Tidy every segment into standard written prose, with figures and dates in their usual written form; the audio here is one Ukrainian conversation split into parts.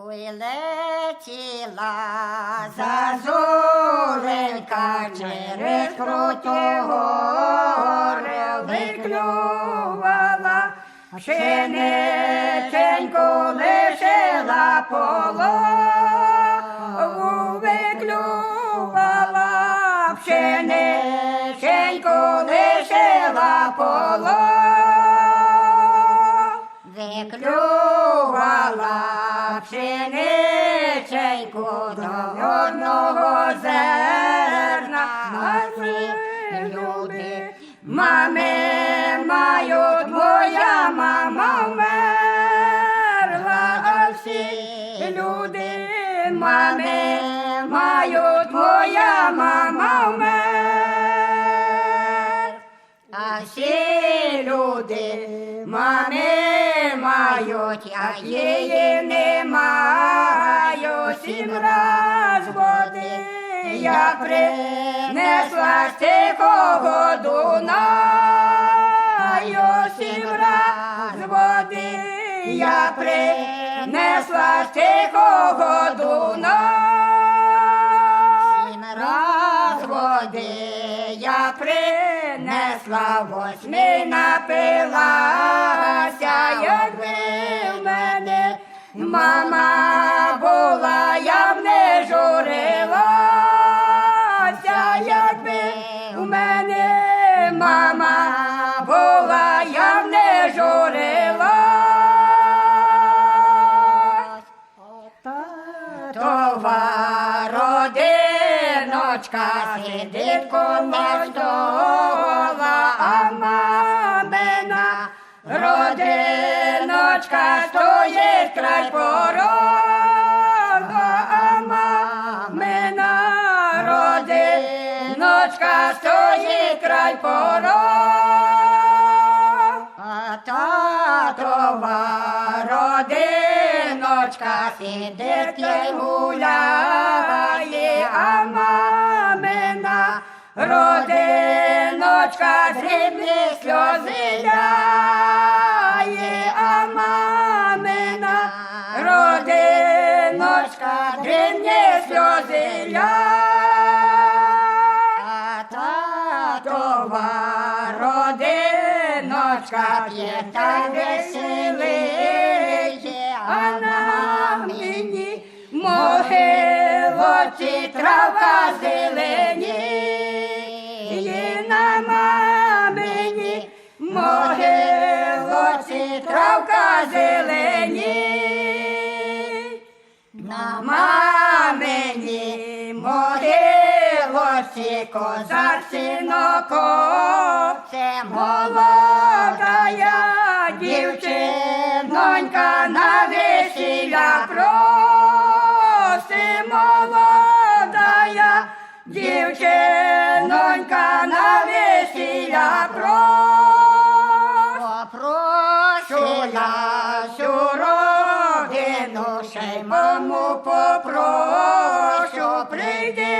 Ой, летіла зазуленька через круті гори, виклювала пшениченьку, лишила полову, виклювала пшениченьку, лишила полову, виклювала пшениченьку до одного зерна. Люди мами мають, моя мама вмерла, а всі люди мами мають, моя мама вмерла, а всі люди мами мають, я її не маю. 7 раз води я принесла з тихого Дунаю, 7 раз води я принесла з тихого Дунаю, 7 раз води я принесла, 8 напилася. Якби в мене мама була, я б не журилася. Якби в мене мама була, я б не журилася. Това родиночка сидить коло стола, а мамина родиночка стоїть край порога, а мамина родиночка стоїть край порога, а татова родиночка сидить й гуляє, а мамина родиночка дрібні сльози ляє, а мамина родиночка дрібні сльози ляє, а татова родиночка п'є та веселиє, а на мені могилоці травка зеленіє, на мамині могилоці травка зеленіє, на мамині могилоці козак синокосце, молодая дівчинонька на весілля просить, молодая дівчинонька на весілля просила всю родину, ще й маму попрошу, прийди,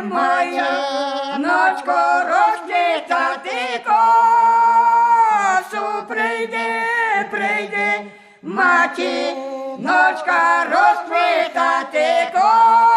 моя ночко, розплітати косу, прийди, матіночка, розплітати косу.